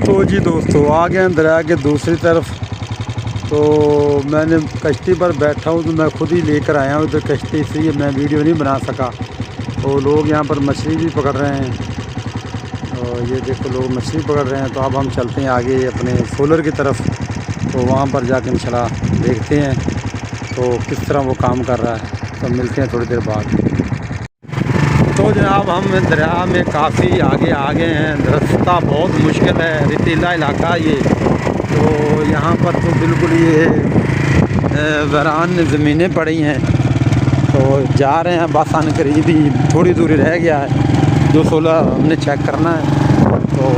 तो जी दोस्तों आ गए हैं दरिया के दूसरी तरफ। तो मैंने कश्ती पर बैठा हूँ तो मैं खुद ही लेकर आया हूँ, तो कश्ती इसलिए मैं वीडियो नहीं बना सका। तो लोग यहाँ पर मछली भी पकड़ रहे हैं, और ये देखो लोग मछली पकड़ रहे हैं। तो अब हम चलते हैं आगे अपने सोलर की तरफ, तो वहाँ पर जाकर इंशाल्लाह देखते हैं तो किस तरह वो काम कर रहा है। तो मिलते हैं थोड़ी देर बाद। तो जनाब हम दरिया में काफ़ी आगे आ गए हैं। रास्ता बहुत मुश्किल है, रेतीला इलाका ये। तो यहाँ पर तो बिल्कुल ये वीरान ज़मीनें पड़ी हैं। तो जा रहे हैं, बस आने करीब ही थोड़ी दूरी रह गया है जो 16 हमने चेक करना है। तो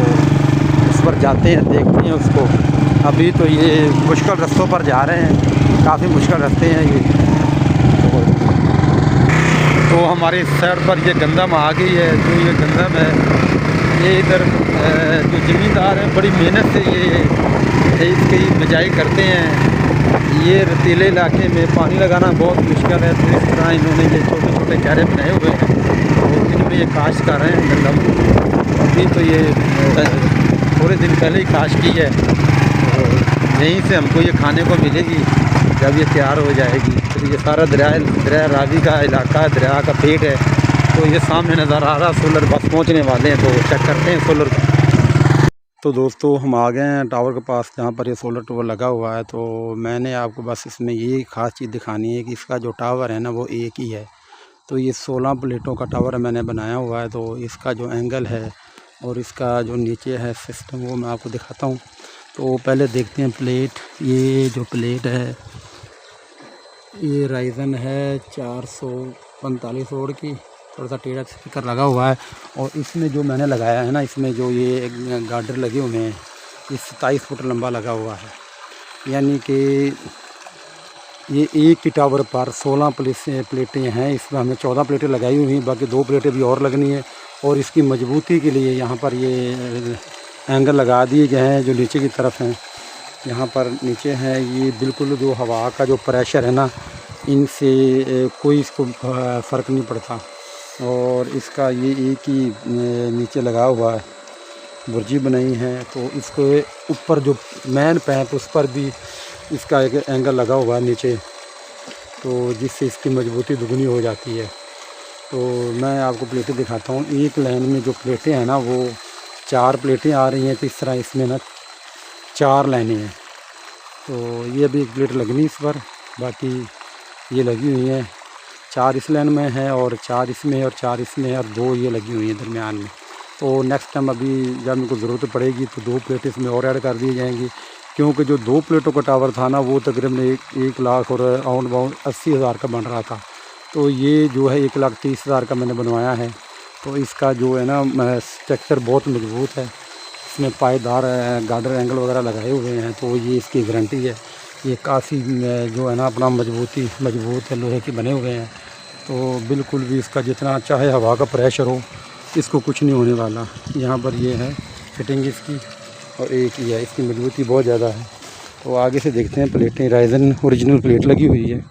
उस पर जाते हैं, देखते हैं उसको। अभी तो ये मुश्किल रास्तों पर जा रहे हैं, काफ़ी मुश्किल रास्ते हैं ये। तो हमारी इस साइड पर ये गंदम आ गई है। जो ये गंदम है, ये इधर जो ज़मींदार हैं बड़ी मेहनत से ये इसकी बिजाई करते हैं। ये रेतीले इलाके में पानी लगाना बहुत मुश्किल है, तो इस तरह इन्होंने ये छोटे छोटे क्यारे बनाए हुए हैं, तो इनमें ये काश्त कर रहे हैं गंदम। अभी तो ये थोड़े दिन पहले ही काश्त की है, तो यहीं से हमको ये खाने को मिलेगी जब ये तैयार हो जाएगी। तो ये सारा दरिया रावी का इलाका है, दरिया का पेट है। तो ये सामने नज़र आ रहा सोलर, बस पहुंचने वाले हैं, तो चेक करते हैं सोलर को। तो दोस्तों हम आ गए हैं टावर के पास, जहाँ पर ये सोलर टावर लगा हुआ है। तो मैंने आपको बस इसमें ये ख़ास चीज़ दिखानी है कि इसका जो टावर है ना वो एक ही है। तो ये 16 प्लेटों का टावर मैंने बनाया हुआ है। तो इसका जो एंगल है और इसका जो नीचे है सिस्टम, वो मैं आपको दिखाता हूँ। तो पहले देखते हैं प्लेट। ये जो प्लेट है ये राइजन है 445 वोल्ट की, थोड़ा सा टेढ़ा स्पीकर लगा हुआ है। और इसमें जो मैंने लगाया है ना, इसमें जो ये गार्डर लगे हुए हैं, ये 27 फुट लंबा लगा हुआ है। यानी कि ये एक ही टावर पर 16 प्लेटें हैं। इसमें हमने 14 प्लेटें लगाई हुई हैं, बाकी 2 प्लेटें भी और लगनी है। और इसकी मजबूती के लिए यहाँ पर ये एंगल लगा दिए गए हैं जो नीचे की तरफ हैं। यहाँ पर नीचे है ये बिल्कुल जो हवा का जो प्रेशर है ना, इनसे कोई इसको फ़र्क नहीं पड़ता। और इसका ये एक ही नीचे लगा हुआ है, बुर्जी बनाई है। तो इसको ऊपर जो मेन पैप उस पर भी इसका एक एंगल लगा हुआ है नीचे, तो जिससे इसकी मजबूती दुगनी हो जाती है। तो मैं आपको प्लेटें दिखाता हूँ। एक लाइन में जो प्लेटें हैं ना वो 4 प्लेटें आ रही हैं। तो इस तरह इसमें ना 4 लाइनें हैं। तो ये अभी एक प्लेट लगनी इस पर, बाकी ये लगी हुई हैं। 4 इस लाइन में है और 4 इसमें और 4 इसमें और 2 ये लगी हुई हैं दरमियान में। तो नेक्स्ट टाइम अभी जब इनको ज़रूरत पड़ेगी तो 2 प्लेटें इसमें और ऐड कर दी जाएंगी, क्योंकि जो 2 प्लेटों का टावर था ना वो तकरीबन 1 लाख और राउंड बाउंड 80,000 का बन रहा था। तो ये जो है 1,30,000 का मैंने बनवाया है। तो इसका जो है ना स्ट्रक्चर बहुत मजबूत है, इसमें पायदार गार्डर एंगल वगैरह लगाए हुए हैं। तो ये इसकी गारंटी है। ये काफ़ी जो है ना अपना मजबूत लोहे के बने हुए हैं। तो बिल्कुल भी इसका जितना चाहे हवा का प्रेशर हो, इसको कुछ नहीं होने वाला। यहाँ पर ये है फिटिंग इसकी, और एक ही है, इसकी मजबूती बहुत ज़्यादा है। तो आगे से देखते हैं प्लेटें। राइजन ओरिजिनल प्लेट लगी हुई है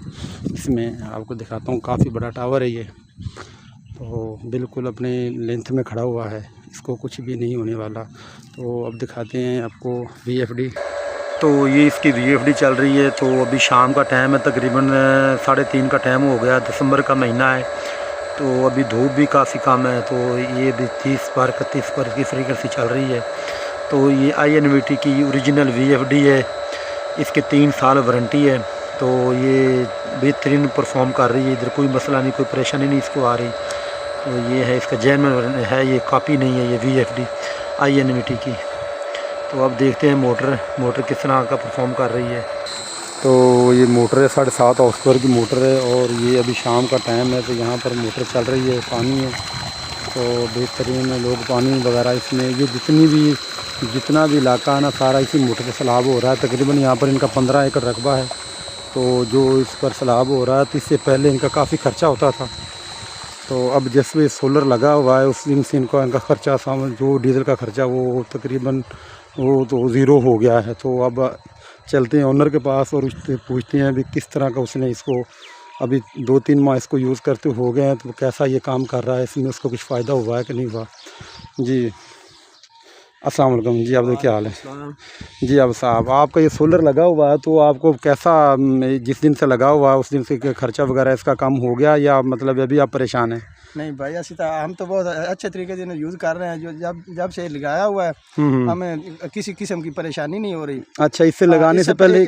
इसमें, आपको दिखाता हूँ। काफ़ी बड़ा टावर है ये, तो बिल्कुल अपने लेंथ में खड़ा हुआ है, इसको कुछ भी नहीं होने वाला। तो अब दिखाते हैं आपको VFD। तो ये इसकी VFD चल रही है। तो अभी शाम का टाइम है, तकरीबन 3:30 का टाइम हो गया, दिसंबर का महीना है। तो अभी धूप भी काफ़ी कम है। तो ये भी 30 पर 31 पर की फ्रीक्वेंसी चल रही है। तो ये INVT की ओरिजिनल VFD है, इसके 3 साल वारंटी है। तो ये बेहतरीन परफॉर्म कर रही है, इधर कोई मसला नहीं, कोई परेशानी नहीं इसको आ रही। तो ये है इसका जेन्युइन है, ये कॉपी नहीं है ये VFD INVT की। तो अब देखते हैं मोटर किस तरह का परफॉर्म कर रही है। तो ये मोटर है 7.5 हॉर्स पावर की मोटर है, और ये अभी शाम का टाइम है। तो यहाँ पर मोटर चल रही है, पानी है। तो बेहतरीन लोग पानी वगैरह इसमें, ये जितना भी इलाका है ना सारा इसी मोटर से सैलाब हो रहा है। तकरीबन यहाँ पर इनका 15 एकड़ रकबा है। तो जो इस पर सैलाब हो रहा है, तो इससे पहले इनका काफ़ी ख़र्चा होता था। तो अब जैसे सोलर लगा हुआ है उस दिन से इनका ख़र्चा जो डीजल का ख़र्चा वो तकरीबन वो तो ज़ीरो हो गया है। तो अब चलते हैं ओनर के पास और उससे पूछते हैं अभी किस तरह का उसने इसको, अभी 2-3 माह इसको यूज़ करते हो गए हैं, तो कैसा ये काम कर रहा है, इसमें उसको कुछ फ़ायदा हुआ है कि नहीं हुआ। जी अस्सलाम वालेकुम जी, आप क्या हाल है जी? अब साहब आपका ये सोलर लगा हुआ है तो आपको कैसा, जिस दिन से लगा हुआ है उस दिन से खर्चा वगैरह इसका कम हो गया या मतलब अभी आप परेशान हैं? नहीं भाई, ऐसी तो हम तो बहुत अच्छे तरीके से यूज़ कर रहे हैं। जो जब से लगाया हुआ है हमें किसी किस्म की परेशानी नहीं हो रही। अच्छा, इससे लगाने से पहले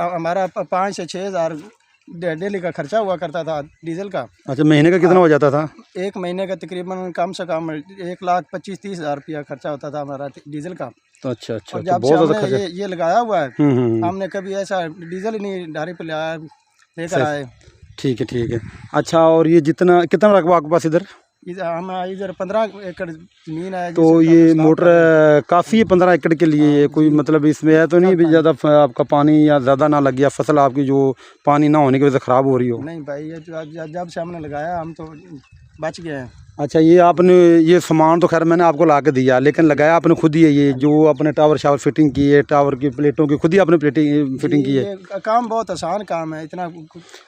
हमारा 5 से 6 हज़ार डेली का खर्चा हुआ करता था डीजल का। अच्छा, महीने का कितना हो जाता था? एक महीने का तकरीबन कम से कम 1,25,30 हज़ार रुपया खर्चा होता था हमारा डीजल का। तो अच्छा, और जब बहुत से ज़्यादा हमने ये लगाया हुआ है हमने कभी ऐसा डीजल ही नहीं ढारी पे लेकर आए। ठीक है। अच्छा, और ये कितना रकबा आपके पास इधर? हम इधर 15 एकड़ ज़मीन है। तो ये मोटर काफ़ी है 15 एकड़ के लिए? कोई मतलब इसमें है तो नहीं भी ज़्यादा आपका पानी या ज़्यादा ना लग गया, फसल आपकी जो पानी ना होने की वजह से ख़राब हो रही हो? नहीं भाई, ये जब से हमने लगाया हम तो बच गए हैं। अच्छा, ये आपने ये सामान तो खैर मैंने आपको ला के दिया, लेकिन लगाया आपने खुद ही है? ये जो आपने टावर शावर फिटिंग की है, टावर की प्लेटों की खुद ही आपने फिटिंग की है? ये काम बहुत आसान काम है, इतना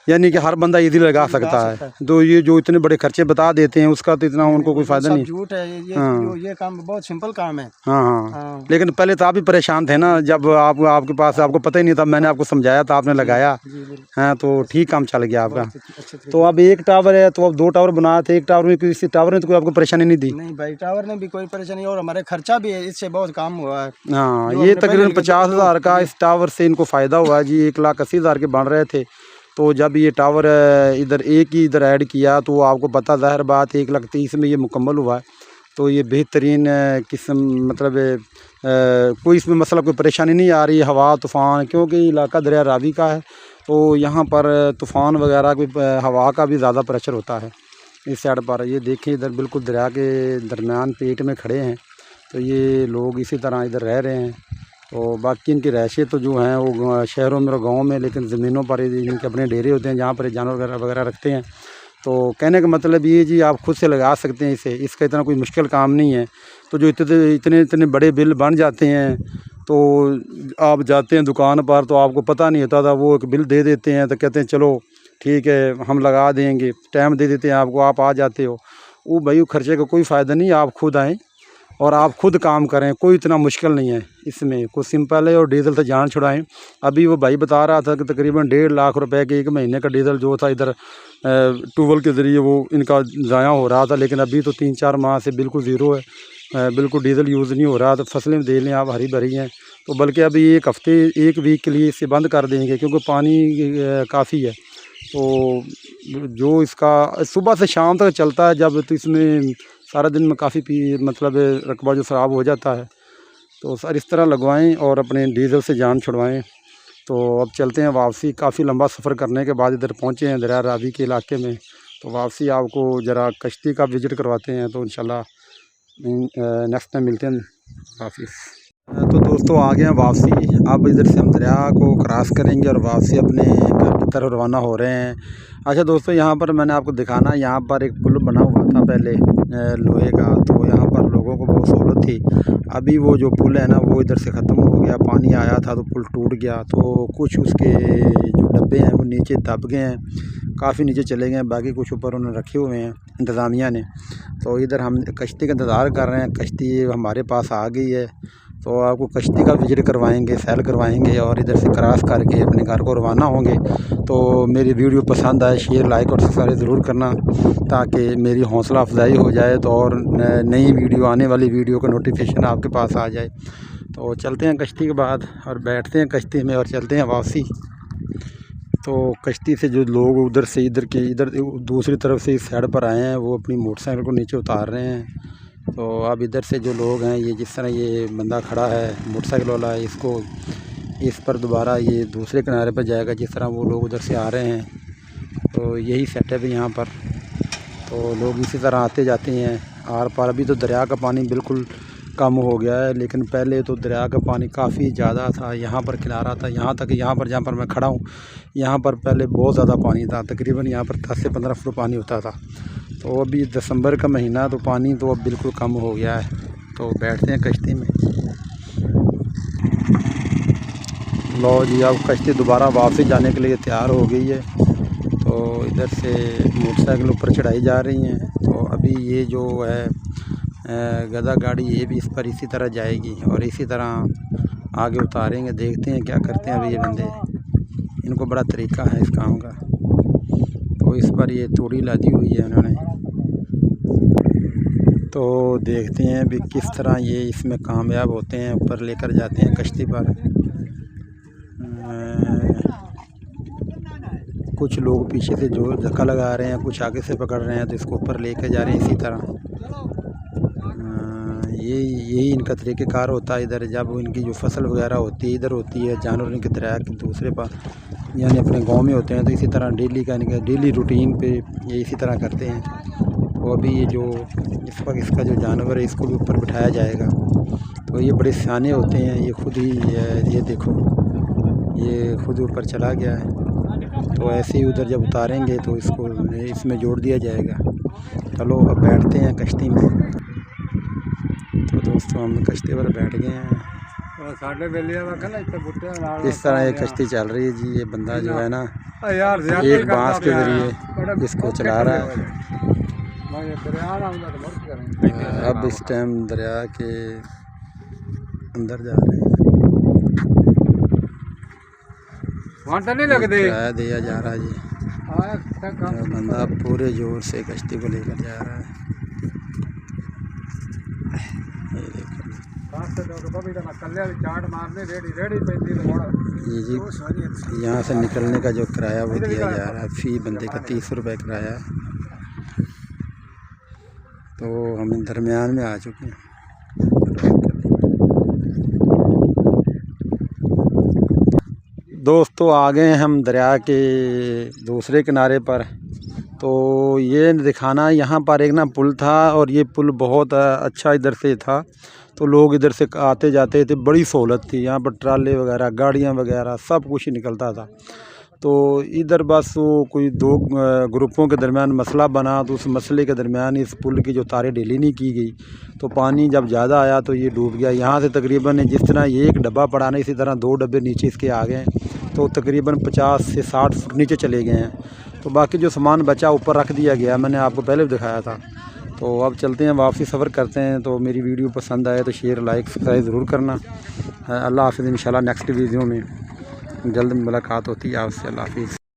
यानी कि हर बंदा इजीली लगा सकता है। तो ये जो इतने बड़े खर्चे बता देते हैं उसका तो इतना उनको कोई फ़ायदा नहीं। झूठ है ये काम बहुत सिंपल काम है। हाँ। लेकिन पहले तो आप भी परेशान थे ना, जब आपके पास आपको पता ही नहीं था, मैंने आपको समझाया था, आपने लगाया। हाँ, तो ठीक काम चल गया आपका। तो अब एक टावर है तो अब 2 टावर बनाए थे, एक टावर में किसी टावर ने तो कोई आपको परेशानी नहीं दी? नहीं भाई, टावर ने भी कोई परेशानी, और हमारे खर्चा भी है इससे बहुत कम हुआ है। हाँ, ये तकरीबन 50 हज़ार का इस टावर से इनको फ़ायदा हुआ है जी। 1,80,000 के बन रहे थे, तो जब ये टावर इधर एक ही इधर ऐड किया तो आपको पता ज़ाहिर बात 1,30,000 में ये मुकम्मल हुआ है। तो ये बेहतरीन किस्म, मतलब कोई इसमें मसला कोई परेशानी नहीं आ रही। हवा तूफ़ान, क्योंकि इलाका दरिया रावी का है तो यहाँ पर तूफ़ान वगैरह कोई हवा का भी ज़्यादा प्रेशर होता है इस साइड पर। ये देखें इधर बिल्कुल दरिया के दरमियान पेट में खड़े हैं, तो ये लोग इसी तरह इधर रह रहे हैं। तो बाकी इनकी रहायशें तो जो हैं वो शहरों में और गाँव में, लेकिन ज़मीनों पर इनके अपने डेरे होते हैं जहाँ पर जानवर वगैरह रखते हैं। तो कहने का मतलब ये जी, आप खुद से लगा सकते हैं इसे, इसका इतना कोई मुश्किल काम नहीं है। तो जो इतने बड़े बिल बन जाते हैं तो आप जाते हैं दुकान पर तो आपको पता नहीं होता था, वो एक बिल दे देते हैं तो कहते हैं चलो ठीक है हम लगा देंगे, टाइम दे देते हैं आपको, आप आ जाते हो। वो भाई खर्चे का कोई फ़ायदा नहीं, आप खुद आएँ और आप खुद काम करें, कोई इतना मुश्किल नहीं है इसमें, कुछ सिंपल है। और डीज़ल से जान छुड़ाएं। अभी वो भाई बता रहा था कि तकरीबन 1.5 लाख रुपए के 1 महीने का डीज़ल जो था इधर ट्यूबवेल के ज़रिए वो इनका ज़ाया हो रहा था, लेकिन अभी तो 3-4 माह से बिल्कुल ज़ीरो है, बिल्कुल डीज़ल यूज़ नहीं हो रहा। तो फसलें देख लें आप, हरी भरी हैं। तो बल्कि अभी 1 हफ़्ते 1 वीक के लिए इसे बंद कर देंगे क्योंकि पानी काफ़ी है। तो जो इसका सुबह से शाम तक चलता है जब, तो इसमें सारा दिन में काफ़ी मतलब रकबा जो ख़राब हो जाता है। तो सर इस तरह लगवाएं और अपने डीज़ल से जान छुड़वाएं। तो अब चलते हैं वापसी। काफ़ी लंबा सफ़र करने के बाद इधर पहुँचे हैं दरिया रावी के इलाके में। तो वापसी आपको ज़रा कश्ती का विज़िट करवाते हैं, तो इंशाल्लाह नेक्स्ट टाइम मिलते हैं। हाफ़िज़। तो दोस्तों आ गए हैं वापसी। अब इधर से हम दरिया को क्रॉस करेंगे और वापसी अपने घर की तरफ रवाना हो रहे हैं। अच्छा दोस्तों, यहाँ पर मैंने आपको दिखाना, यहाँ पर एक पुल बना हुआ था पहले लोहे का, तो यहाँ पर लोगों को बहुत सहूलत थी। अभी वो जो पुल है ना वो इधर से ख़त्म हो गया, पानी आया था तो पुल टूट गया। तो कुछ उसके जो डब्बे हैं वो नीचे दब गए हैं, काफ़ी नीचे चले गए हैं, बाकी कुछ ऊपर उन्होंने रखे हुए हैं इंतज़ामिया ने। तो इधर हम कश्ती का इंतज़ार कर रहे हैं, कश्ती हमारे पास आ गई है। तो आपको कश्ती का विज़िट करवाएंगे, सैर करवाएंगे और इधर से क्रॉस करके अपने घर को रवाना होंगे। तो मेरी वीडियो पसंद आए शेयर लाइक और सब्सक्राइब ज़रूर करना, ताकि मेरी हौसला अफजाई हो जाए तो और नई वीडियो, आने वाली वीडियो का नोटिफिकेशन आपके पास आ जाए। तो चलते हैं कश्ती के बाद और बैठते हैं कश्ती में और चलते हैं वापसी। तो कश्ती से जो लोग उधर से इधर दूसरी तरफ से इस साइड पर आए हैं वो अपनी मोटरसाइकिल को नीचे उतार रहे हैं। तो अब इधर से जो लोग हैं, ये जिस तरह ये बंदा खड़ा है मोटरसाइकिल वाला, इसको इस पर दोबारा ये दूसरे किनारे पर जाएगा जिस तरह वो लोग उधर से आ रहे हैं। तो यही सेटअप है यहाँ पर। तो लोग इसी तरह आते जाते हैं आर पार। अभी तो दरिया का पानी बिल्कुल कम हो गया है, लेकिन पहले तो दरिया का पानी काफ़ी ज़्यादा था। यहाँ पर किनारा था, यहाँ तक यहाँ पर जहाँ पर मैं खड़ा हूँ यहाँ पर पहले बहुत ज़्यादा पानी था। तकरीबन यहाँ पर 10 से 15 फुट पानी होता था। तो अभी दिसंबर का महीना तो पानी तो अब बिल्कुल कम हो गया है। तो बैठते हैं कश्ती में। लो जी, अब कश्ती दोबारा वापसी जाने के लिए तैयार हो गई है। तो इधर से मोटरसाइकिल ऊपर चढ़ाई जा रही हैं। तो अभी ये जो है गदा गाड़ी ये भी इस पर इसी तरह जाएगी और इसी तरह आगे उतारेंगे। देखते हैं क्या करते हैं अभी ये बंदे, इनको बड़ा तरीका है इस काम का। तो इस पर ये तोड़ी लादी हुई है उन्होंने, तो देखते हैं भी किस तरह ये इसमें कामयाब होते हैं, ऊपर लेकर जाते हैं कश्ती पर। कुछ लोग पीछे से जो धक्का लगा रहे हैं, कुछ आगे से पकड़ रहे हैं, तो इसको ऊपर लेकर जा रहे हैं इसी तरह। यही इनका तरीक़ेकार होता है। इधर जब इनकी जो फसल वगैरह होती है इधर होती है, जानवर इनके दरिया के दूसरे पास यानी अपने गांव में होते हैं, तो इसी तरह डेली का इनका डेली रूटीन पे ये इसी तरह करते हैं। वो अभी ये जो इस वक्त इसका जो जानवर है इसको भी ऊपर बिठाया जाएगा। तो ये बड़े सियाने होते हैं, ये खुद ही ये देखो ये खुद ऊपर चला गया है। तो ऐसे ही उधर जब उतारेंगे तो इसको इसमें जोड़ दिया जाएगा। चलो अब बैठते हैं कश्ती में। तो दोस्तों हम कश्ती पर बैठ गए हैं। इस तरह ये कश्ती चल रही है जी। ये बंदा जो है ना एक बांस के ज़रिए इसको चला रहा है। अब इस टाइम दरिया के अंदर जा रहे हैं, किराया दिया जा रहा है जी। बंदा पूरे जोर से कश्ती को लेकर जा रहा है। ये जी यहाँ से निकलने का जो किराया वो दिया जा रहा है, फी बंदे का 30 रुपये किराया है। तो हम दरमियान में आ चुके हैं। दोस्तों आ गए हम दरिया के दूसरे किनारे पर। तो ये दिखाना, यहाँ पर एक ना पुल था और ये पुल बहुत अच्छा इधर से था, तो लोग इधर से आते जाते थे, बड़ी सहूलत थी। यहाँ पर ट्राले वगैरह गाड़ियाँ वगैरह सब कुछ ही निकलता था। तो इधर बस वो कोई दो ग्रुपों के दरमियान मसला बना, तो उस मसले के दरमियान इस पुल की जो तारें ढीली नहीं की गई, तो पानी जब ज़्यादा आया तो ये डूब गया। यहाँ से तकरीबन जिस तरह ये एक डब्बा पड़ा ना, इसी तरह 2 डब्बे नीचे इसके आ गए, तो तकरीबन 50 से 60 फुट नीचे चले गए हैं। तो बाकी जो सामान बचा ऊपर रख दिया गया, मैंने आपको पहले भी दिखाया था। तो अब चलते हैं, वापसी सफ़र करते हैं। तो मेरी वीडियो पसंद आए तो शेयर लाइक सब्सक्राइब ज़रूर करना। अल्लाह हाफ़िज़। इंशाल्लाह नेक्स्ट वीडियो में जल्द मुलाकात होती है आपसे। अल्लाह हाफ़िज़।